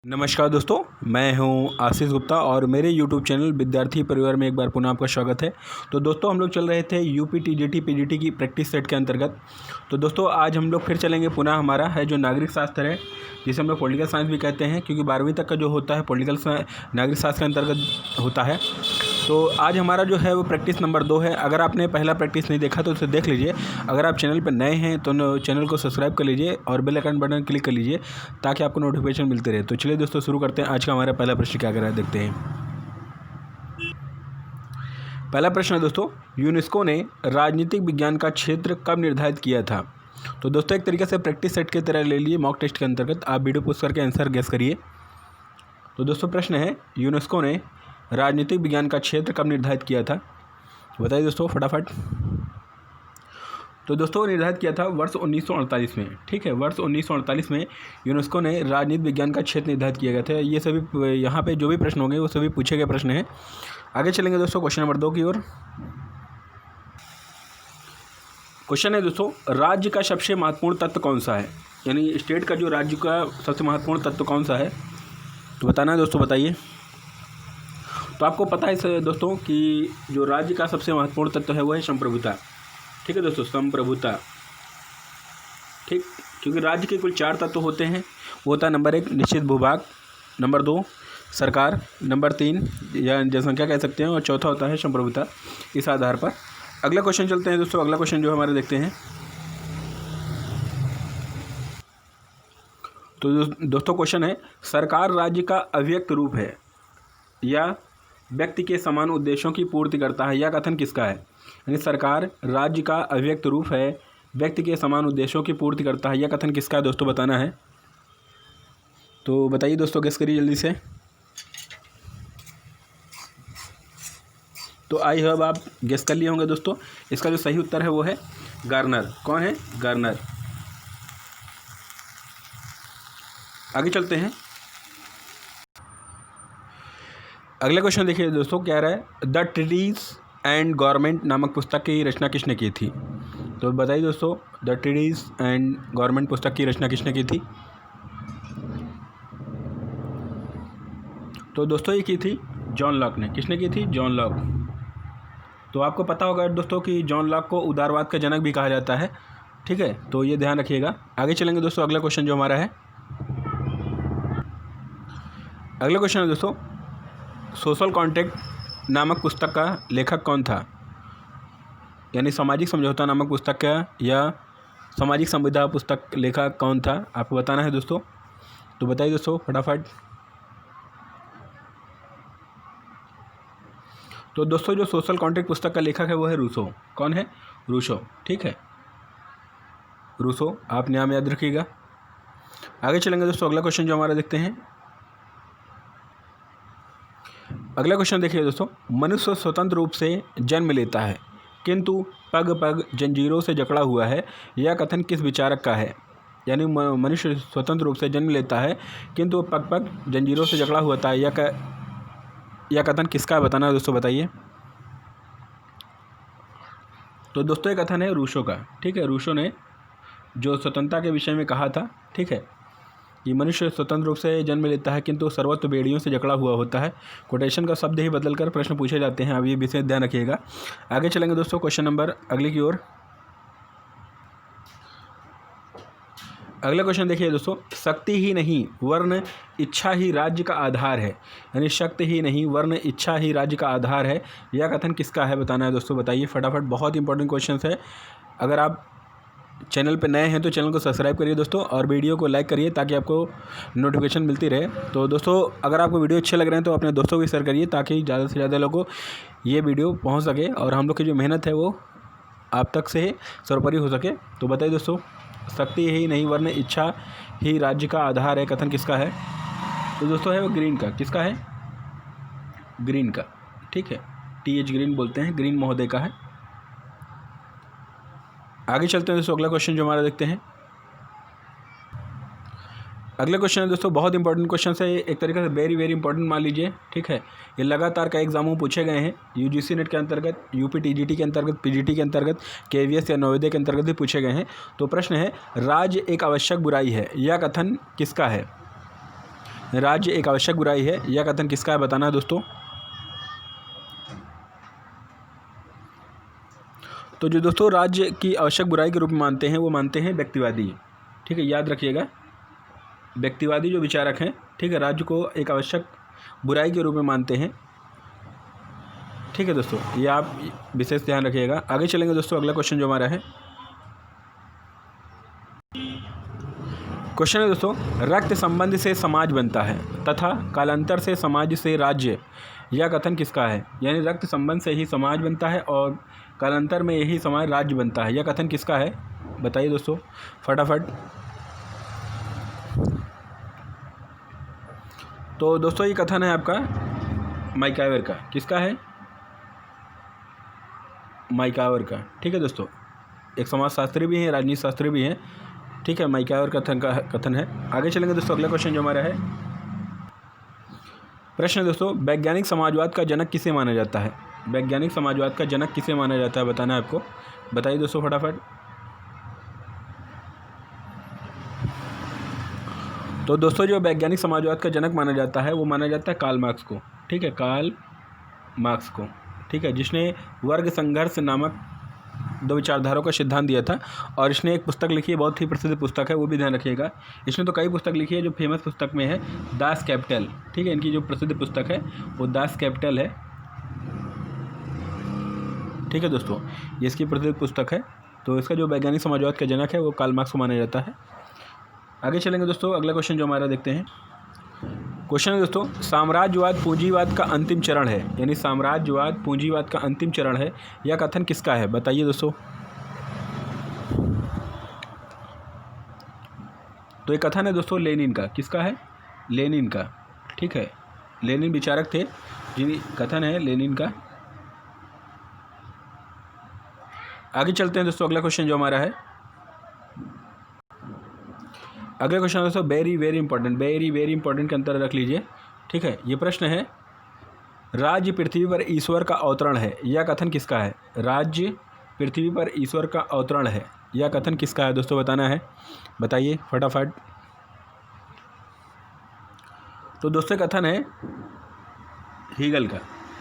नमस्कार दोस्तों, मैं हूं आशीष गुप्ता और मेरे YouTube चैनल विद्यार्थी परिवार में एक बार पुनः आपका स्वागत है। तो दोस्तों हम लोग चल रहे थे यूपी टीजीटी पीजीटी की प्रैक्टिस सेट के अंतर्गत। तो दोस्तों आज हम लोग फिर चलेंगे पुनः हमारा है जो नागरिक शास्त्र है, जिसे हम लोग पॉलिटिकल साइंस भी कहते हैं, क्योंकि 12वीं तक का जो होता है पॉलिटिकल नागरिक शास्त्र के अंतर्गत होता है। तो आज हमारा जो है वो प्रैक्टिस नंबर 2 है। अगर आपने पहला प्रैक्टिस नहीं देखा तो उसे देख लीजिए। अगर आप चैनल पर नए हैं तो चैनल को सब्सक्राइब कर लीजिए और बेल आइकन बटन क्लिक कर लीजिए ताकि आपको नोटिफिकेशन मिलते रहे। तो चलिए दोस्तों शुरू करते हैं। आज का हमारा पहला प्रश्न क्या कर रहा है देखते हैं। पहला प्रश्न है दोस्तों, यूनेस्को ने राजनीतिक विज्ञान का क्षेत्र कब निर्धारित किया था? तो दोस्तों एक तरीके से प्रैक्टिस सेट की तरह ले लिए मॉक टेस्ट के अंतर्गत आप वीडियो पोस्ट करके आंसर गेस करिए। तो दोस्तों प्रश्न है, यूनेस्को ने राजनीतिक विज्ञान का क्षेत्र कब निर्धारित किया था? बताइए दोस्तों फटाफट। तो दोस्तों निर्धारित किया था वर्ष 1948 में। ठीक है, वर्ष 1948 में यूनेस्को ने राजनीति विज्ञान का क्षेत्र निर्धारित किया गया था। ये सभी यहाँ पे जो भी प्रश्न होंगे वो सभी पूछे गए प्रश्न हैं। आगे चलेंगे दोस्तों क्वेश्चन नंबर 2 की ओर। क्वेश्चन है दोस्तों, राज्य का सबसे महत्वपूर्ण तत्व कौन सा है? यानी स्टेट का जो राज्य का सबसे महत्वपूर्ण तत्व कौन सा है तो बताना है दोस्तों, बताइए। तो आपको पता है दोस्तों कि जो राज्य का सबसे महत्वपूर्ण तत्व है वो है संप्रभुता। ठीक है दोस्तों, संप्रभुता। ठीक, क्योंकि राज्य के कुल 4 तत्व होते हैं। वो होता है नंबर 1 निश्चित भूभाग, नंबर 2 सरकार, नंबर 3 या जनसंख्या कह सकते हैं, और चौथा होता है संप्रभुता। इस आधार पर अगला क्वेश्चन चलते हैं दोस्तों। अगला क्वेश्चन जो हमारे देखते हैं। तो दोस्तों क्वेश्चन है, सरकार राज्य का अव्यक्त रूप है या व्यक्ति के समान उद्देश्यों की पूर्ति करता है, यह कथन किसका है? यानी सरकार राज्य का अव्यक्त रूप है, व्यक्ति के समान उद्देश्यों की पूर्ति करता है, यह कथन किसका है दोस्तों, बताना है। तो बताइए दोस्तों, गेस करिए जल्दी से। तो आई होप आप गेस कर लिए होंगे दोस्तों। इसका जो सही उत्तर है वो है गार्नर। कौन है? गार्नर। आगे चलते हैं। अगला क्वेश्चन देखिए दोस्तों, क्या रहा है, द ट्रीटीज एंड गवर्नमेंट नामक पुस्तक की रचना किसने की थी? तो बताइए दोस्तों, द ट्रीटीज एंड गवर्नमेंट पुस्तक की रचना किसने की थी? तो दोस्तों ये की थी जॉन लॉक ने। किसने की थी? John Locke. तो आपको पता होगा दोस्तों कि जॉन लॉक को उदारवाद का जनक भी कहा जाता है। ठीक है, तो ये ध्यान रखिएगा। आगे चलेंगे दोस्तों। अगला क्वेश्चन जो हमारा है, अगला क्वेश्चन है दोस्तों, सोशल कॉन्ट्रैक्ट नामक पुस्तक का लेखक कौन था? यानी सामाजिक समझौता नामक पुस्तक का या सामाजिक संविदा पुस्तक लेखक कौन था, आपको बताना है दोस्तों। तो बताइए दोस्तों फटाफट। तो दोस्तों जो सोशल कॉन्ट्रैक्ट पुस्तक का लेखक है वो है रूसो। कौन है? रूसो। ठीक है, रूसो, आप नाम याद रखिएगा। आगे चलेंगे दोस्तों। अगला क्वेश्चन जो हमारा देखते हैं। अगला क्वेश्चन देखिए दोस्तों, मनुष्य स्वतंत्र रूप से जन्म लेता है किंतु पग पग जंजीरों से जकड़ा हुआ है, यह कथन किस विचारक का है? यानी मनुष्य स्वतंत्र रूप से जन्म लेता है किंतु पग पग जंजीरों से जकड़ा हुआ था, यह कथन किसका है, बताना है दोस्तों, बताइए। तो दोस्तों ये कथन है रूसो का। ठीक है, रूसो ने जो स्वतंत्रता के विषय में कहा था, ठीक है, कि मनुष्य स्वतंत्र रूप से जन्म लेता है किंतु सर्वत्र बेड़ियों से जकड़ा हुआ होता है। कोटेशन का शब्द ही बदलकर प्रश्न पूछे जाते हैं। अब ये विशेष ध्यान रखिएगा। आगे चलेंगे दोस्तों क्वेश्चन नंबर अगले की ओर। अगला क्वेश्चन देखिए दोस्तों, शक्ति ही नहीं वर्ण इच्छा ही राज्य का आधार है। यानी शक्ति ही नहीं वर्ण इच्छा ही राज्य का आधार है, यह कथन किसका है, बताना है दोस्तों, बताइए फटाफट। बहुत इंपॉर्टेंट क्वेश्चन है। अगर आप चैनल पे नए हैं तो चैनल को सब्सक्राइब करिए दोस्तों और वीडियो को लाइक करिए ताकि आपको नोटिफिकेशन मिलती रहे। तो दोस्तों अगर आपको वीडियो अच्छे लग रहे हैं तो अपने दोस्तों को शेयर करिए ताकि ज़्यादा से ज़्यादा लोगों को ये वीडियो पहुंच सके और हम लोग की जो मेहनत है वो आप तक से सर्वोपरि हो सके। तो बताइए दोस्तों, शक्ति ही नहीं वर्ण इच्छा ही राज्य का आधार है, कथन किसका है? तो दोस्तों है वो ग्रीन का। किसका है? ग्रीन का। ठीक है, TH ग्रीन बोलते हैं, ग्रीन महोदय का है। आगे चलते हैं दोस्तों। अगला क्वेश्चन जो हमारा देखते हैं। अगला क्वेश्चन है दोस्तों बहुत इंपॉर्टेंट क्वेश्चन है, एक तरीके से वेरी वेरी इंपॉर्टेंट मान लीजिए। ठीक है, ये लगातार कई एग्जामों में पूछे गए हैं। UGC नेट के अंतर्गत, यूपी TGT के अंतर्गत, PGT के अंतर्गत, KVS या नवोदय के अंतर्गत भी पूछे गए हैं। तो प्रश्न है, राज्य एक आवश्यक बुराई है, यह कथन किसका है? राज्य एक आवश्यक बुराई है, यह कथन किसका है बताना है दोस्तों। तो जो दोस्तों राज्य की आवश्यक बुराई के रूप में मानते हैं वो मानते हैं व्यक्तिवादी। ठीक है, याद रखिएगा, व्यक्तिवादी जो विचारक हैं, ठीक है, राज्य को एक आवश्यक बुराई के रूप में मानते हैं। ठीक है दोस्तों, ये आप विशेष ध्यान रखिएगा। आगे चलेंगे दोस्तों, अगला क्वेश्चन जो हमारा है, क्वेश्चन है दोस्तों, रक्त संबंध से समाज बनता है तथा कालांतर से समाज से राज्य, यह कथन किसका है। यानी रक्त संबंध से ही समाज बनता है और कालांतर में यही समाज राज्य बनता है, यह कथन किसका है बताइए दोस्तों फटाफट। तो दोस्तों ये कथन है आपका मैकाइवर का। किसका है? मैकाइवर का। ठीक है दोस्तों, एक समाजशास्त्री भी हैं, राजनीति शास्त्री भी हैं। ठीक है, मैकाइवर कथन है। आगे चलेंगे दोस्तों, अगला क्वेश्चन जो हमारा है, प्रश्न है दोस्तों, वैज्ञानिक समाजवाद का जनक किसे माना जाता है। वैज्ञानिक समाजवाद का जनक किसे माना जाता है बताना है आपको, बताइए दोस्तों फटाफट। तो दोस्तों जो वैज्ञानिक समाजवाद का जनक माना जाता है वो माना जाता है कार्ल मार्क्स को। ठीक है, कार्ल मार्क्स को। ठीक है, जिसने वर्ग संघर्ष नामक दो विचारधाराओं का सिद्धांत दिया था, और इसने एक पुस्तक लिखी है, बहुत ही प्रसिद्ध पुस्तक है, वो भी ध्यान रखिएगा। इसने तो कई पुस्तक लिखी है, जो फेमस पुस्तक में है दास कैपिटल। ठीक है, इनकी जो प्रसिद्ध पुस्तक है वो दास कैपिटल है। ठीक है दोस्तों, ये इसकी प्रसिद्ध पुस्तक है। तो इसका जो वैज्ञानिक समाजवाद का जनक है वो कार्ल मार्क्स को माना जाता है। आगे चलेंगे दोस्तों, अगला क्वेश्चन जो हमारा देखते हैं। क्वेश्चन है दोस्तों, साम्राज्यवाद पूंजीवाद का अंतिम चरण है। यानी साम्राज्यवाद पूंजीवाद का अंतिम चरण है, यह कथन किसका है बताइए दोस्तों। तो ये कथन है दोस्तों लेनिन का। किसका है? लेनिन का। ठीक है, लेनिन विचारक थे, जिन कथन है लेनिन का। आगे चलते हैं दोस्तों, अगला क्वेश्चन जो हमारा है, अगला क्वेश्चन दोस्तों वेरी वेरी इंपॉर्टेंट के अंतर रख लीजिए। ठीक है, ये प्रश्न है, राज्य पृथ्वी पर ईश्वर का अवतरण है, यह कथन किसका है। राज्य पृथ्वी पर ईश्वर का अवतरण है, यह कथन किसका है दोस्तों बताना है, बताइए फटाफट। तो दोस्तों कथन है हीगल का।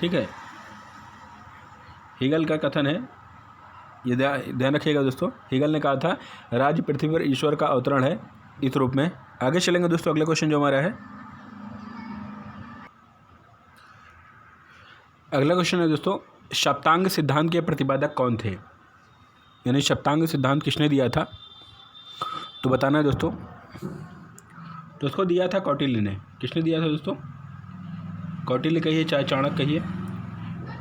ठीक है, हीगल का कथन है, ये ध्यान रखिएगा दोस्तों। हीगल ने कहा था राज्य पृथ्वी पर ईश्वर का अवतरण है, इस रूप में। आगे चलेंगे दोस्तों, अगला क्वेश्चन जो हमारा है, अगला क्वेश्चन है दोस्तों, सप्तांग सिद्धांत के प्रतिपादक कौन थे। यानी सप्तांग सिद्धांत किसने दिया था तो बताना है दोस्तों। तो उसको दिया था कौटिल्य ने। किसने दिया था दोस्तों? कौटिल्य कहिए चाहे चाणक्य कहिए।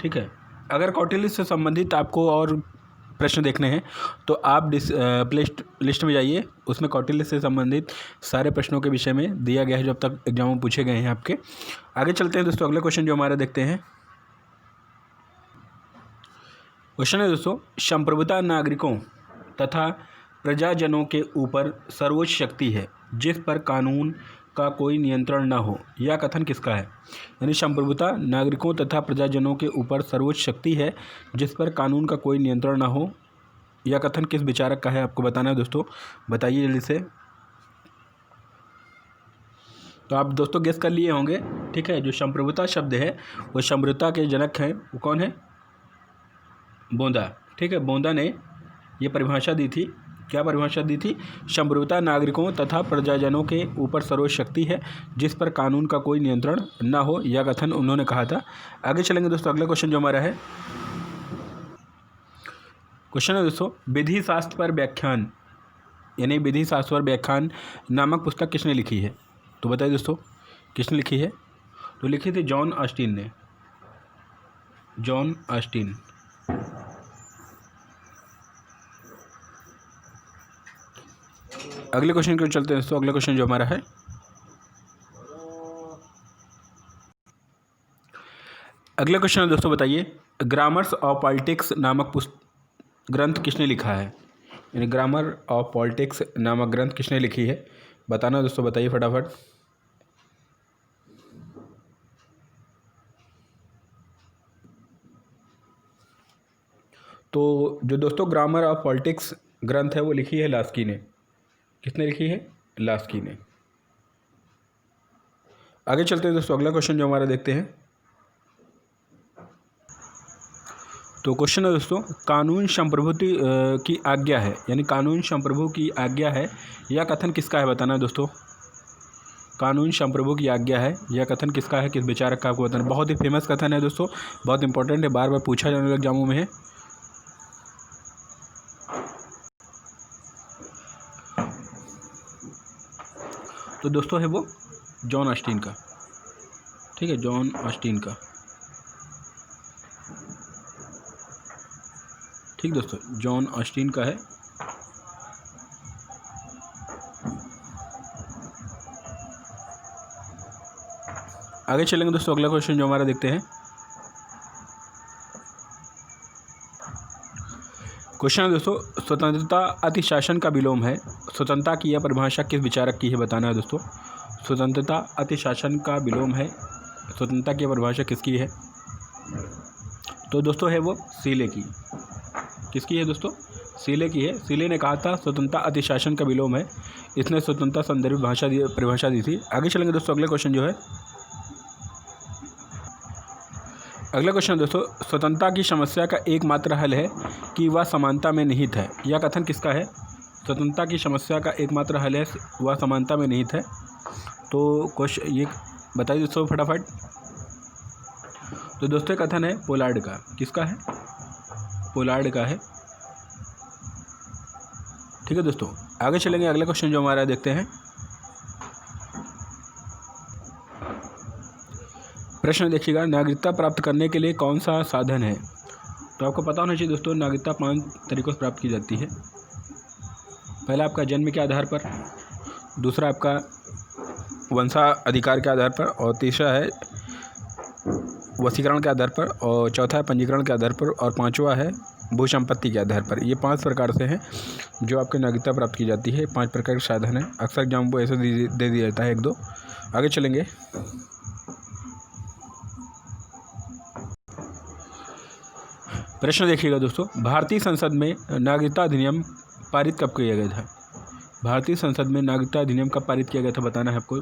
ठीक है, अगर कौटिल्य से संबंधित आपको और प्रश्न देखने हैं तो आप प्ले लिस्ट में जाइए, उसमें कौटिल्य से संबंधित सारे प्रश्नों के विषय में दिया गया है जो अब तक एग्जाम में पूछे गए हैं आपके। आगे चलते हैं दोस्तों, अगला क्वेश्चन जो हमारा देखते हैं। क्वेश्चन है दोस्तों, संप्रभुता नागरिकों तथा प्रजाजनों के ऊपर सर्वोच्च शक्ति है जिस पर कानून का कोई नियंत्रण न हो, यह कथन किसका है। यानी संप्रभुता नागरिकों तथा प्रजाजनों के ऊपर सर्वोच्च शक्ति है जिस पर कानून का कोई नियंत्रण न हो, यह कथन किस विचारक का है आपको बताना है दोस्तों, बताइए जल्दी से। तो आप दोस्तों गेस कर लिए होंगे। ठीक है, जो संप्रभुता शब्द है वो संप्रभुता के जनक हैं, वो कौन है? बोंदा। ठीक है, बोंदा ने ये परिभाषा दी थी। क्या परिभाषा दी थी? संप्रभुता नागरिकों तथा प्रजाजनों के ऊपर सर्वोच्च शक्ति है जिस पर कानून का कोई नियंत्रण न हो, यह कथन उन्होंने कहा था। आगे चलेंगे दोस्तों, अगला क्वेश्चन जो हमारा है, क्वेश्चन है दोस्तों, विधि शास्त्र पर व्याख्यान, यानी विधि शास्त्र पर व्याख्यान नामक पुस्तक किसने लिखी है। तो बताइए दोस्तों किसने लिखी है। तो लिखी थी जॉन ऑस्टिन ने, जॉन ऑस्टिन। अगले क्वेश्चन की ओर चलते हैं दोस्तों। अगला क्वेश्चन जो हमारा है, अगला क्वेश्चन है दोस्तों, बताइए ग्रामर्स ऑफ पॉलिटिक्स नामक ग्रंथ किसने लिखा है। यानी ग्रामर ऑफ पॉलिटिक्स नामक ग्रंथ किसने लिखी है बताना दोस्तों, बताइए फटाफट। तो जो दोस्तों ग्रामर ऑफ पॉलिटिक्स ग्रंथ है वो लिखी है लास्की ने। किसने लिखी है? लास्की ने। आगे चलते हैं दोस्तों, अगला क्वेश्चन जो हमारा देखते हैं। तो क्वेश्चन है दोस्तों, कानून संप्रभुति की आज्ञा है, यानी कानून संप्रभु की आज्ञा है, यह कथन किसका है बताना है दोस्तों। कानून संप्रभु की आज्ञा है, यह कथन किसका है, किस विचारक का, आपको बताना। बहुत ही फेमस कथन है दोस्तों, बहुत इंपॉर्टेंट है, बार बार पूछा जाने वाले एग्जामों में है। तो दोस्तों है वो जॉन ऑस्टिन का, ठीक है, जॉन ऑस्टिन का, ठीक दोस्तों, जॉन ऑस्टिन का है। आगे चलेंगे दोस्तों, अगला क्वेश्चन जो हमारा देखते हैं। क्वेश्चन है दोस्तों, स्वतंत्रता अतिशासन का विलोम है, स्वतंत्रता की यह परिभाषा किस विचारक की है बताना है दोस्तों। स्वतंत्रता अतिशासन का विलोम है, स्वतंत्रता की परिभाषा किसकी है। तो दोस्तों है वो सीले की, किसकी है दोस्तों, सीले की है। सीले ने कहा था स्वतंत्रता अतिशासन का विलोम है, इसने स्वतंत्रता संदर्भित परिभाषा दी थी। आगे चलेंगे दोस्तों, अगला क्वेश्चन जो है, अगला क्वेश्चन दोस्तों, स्वतंत्रता की समस्या का एकमात्र हल है कि वह समानता में निहित है, यह कथन किसका है। स्वतंत्रता की समस्या का एकमात्र हल है वह समानता में निहित है। तो क्वेश्चन ये बताइए दोस्तों फटाफट। तो दोस्तों कथन है पोलार्ड का, किसका है, पोलार्ड का है, ठीक है दोस्तों। आगे चलेंगे, अगला क्वेश्चन जो हमारा देखते हैं। प्रश्न देखिएगा, नागरिकता प्राप्त करने के लिए कौन सा साधन है। तो आपको पता होना चाहिए दोस्तों, नागरिकता 5 तरीकों से प्राप्त की जाती है। पहला आपका जन्म के आधार पर, दूसरा आपका वंशाधिकार के आधार पर, और तीसरा है वशीकरण के आधार पर, और चौथा है पंजीकरण के आधार पर, और पांचवा है भू संपत्ति के आधार पर। ये 5 प्रकार से हैं जो आपकी नागरिकता प्राप्त की जाती है। 5 प्रकार के साधन है, अक्सर एग्जाम को ऐसे दे दिया जाता है 1-2। आगे चलेंगे, प्रश्न देखिएगा दोस्तों, भारतीय संसद में नागरिकता अधिनियम पारित कब किया गया था। भारतीय संसद में नागरिकता अधिनियम कब पारित किया गया था बताना है आपको।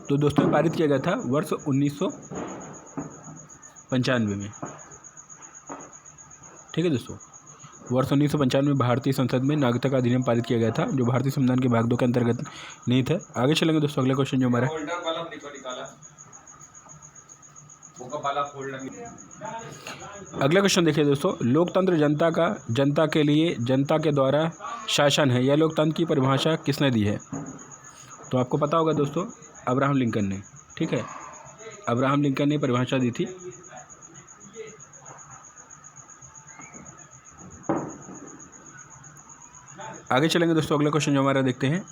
तो दोस्तों पारित किया गया था वर्ष 1995 में, ठीक है दोस्तों, वर्ष 1995 में भारतीय संसद में नागरिकता का अधिनियम पारित किया गया था, जो भारतीय संविधान के भाग 2 के अंतर्गत निहित है। आगे चलेंगे दोस्तों, अगला क्वेश्चन जो हमारा, अगला क्वेश्चन देखिए दोस्तों, लोकतंत्र जनता के लिए जनता के द्वारा शासन है, यह लोकतंत्र की परिभाषा किसने दी है। तो आपको पता होगा दोस्तों, अब्राहम लिंकन ने, ठीक है, अब्राहम लिंकन ने परिभाषा दी थी। आगे चलेंगे दोस्तों, अगला क्वेश्चन जो हमारा देखते हैं।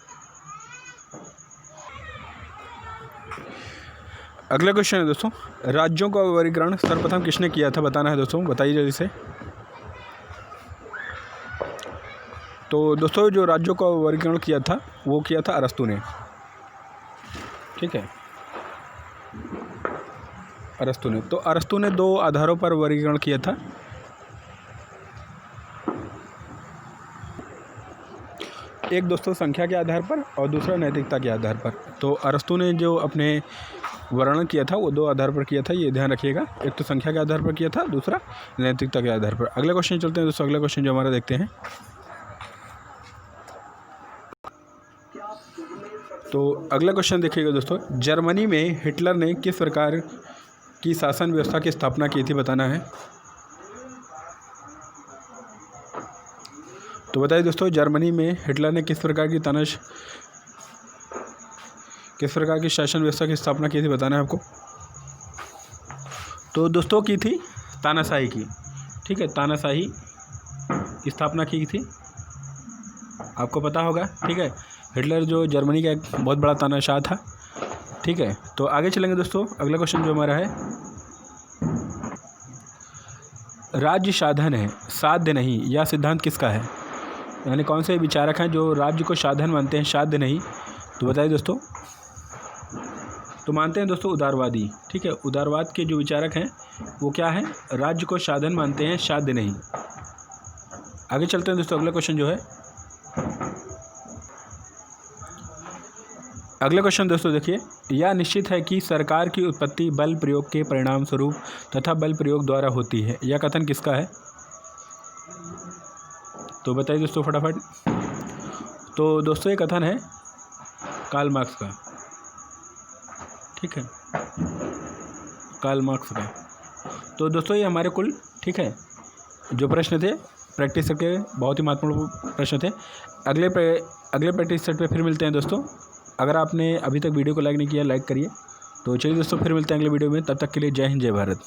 अगला क्वेश्चन है दोस्तों, राज्यों का वर्गीकरण सर्वप्रथम किसने किया था बताना है दोस्तों, बताइए जल्दी से। तो दोस्तों जो राज्यों का वर्गीकरण किया था वो किया था अरस्तु ने, ठीक है, अरस्तु ने। तो अरस्तु ने 2 आधारों पर वर्गीकरण किया था। एक दोस्तों संख्या के आधार पर और दूसरा नैतिकता के आधार पर। तो अरस्तु ने जो अपने वर्णन किया था वो 2 आधार पर किया था, ये ध्यान रखिएगा। एक तो संख्या के आधार पर किया था, दूसरा नैतिकता के आधार पर। अगला क्वेश्चन चलते हैं दोस्तों, अगला क्वेश्चन जो हमारा देखते हैं। तो अगला क्वेश्चन देखिएगा दोस्तों, जर्मनी में हिटलर ने किस प्रकार की शासन व्यवस्था की स्थापना की थी बताना है। तो बताइए दोस्तों, जर्मनी में हिटलर ने किस प्रकार की शासन व्यवस्था की स्थापना की थी बताना है आपको। तो दोस्तों की थी तानाशाही की, ठीक है, तानाशाही की स्थापना की थी, आपको पता होगा, ठीक है। हिटलर जो जर्मनी का एक बहुत बड़ा तानाशाह था, ठीक है। तो आगे चलेंगे दोस्तों, अगला क्वेश्चन जो हमारा है, राज्य साधन है साध्य नहीं, यह सिद्धांत किसका है। यानी कौन से विचारक हैं जो राज्य को साधन मानते हैं, साध्य नहीं। तो बताइए दोस्तों। तो मानते हैं दोस्तों उदारवादी, ठीक है, उदारवाद के जो विचारक हैं वो क्या है, राज्य को साधन मानते हैं, साध्य नहीं। आगे चलते हैं दोस्तों, अगला क्वेश्चन जो है, अगला क्वेश्चन दोस्तों देखिए, यह निश्चित है कि सरकार की उत्पत्ति बल प्रयोग के परिणाम स्वरूप तथा बल प्रयोग द्वारा होती है। यह कथन किसका है? तो बताइए दोस्तों फटाफट। तो दोस्तों ये कथन है कार्ल मार्क्स का, ठीक है, कार्ल मार्क्स का। तो दोस्तों ये हमारे कुल, ठीक है, जो प्रश्न थे प्रैक्टिस सेट के बहुत ही महत्वपूर्ण प्रश्न थे। अगले प्रैक्टिस सेट पे फिर मिलते हैं दोस्तों। अगर आपने अभी तक वीडियो को लाइक नहीं किया, लाइक करिए। तो चलिए दोस्तों फिर मिलते हैं अगले वीडियो में, तब तक के लिए जय हिंद जय भारत।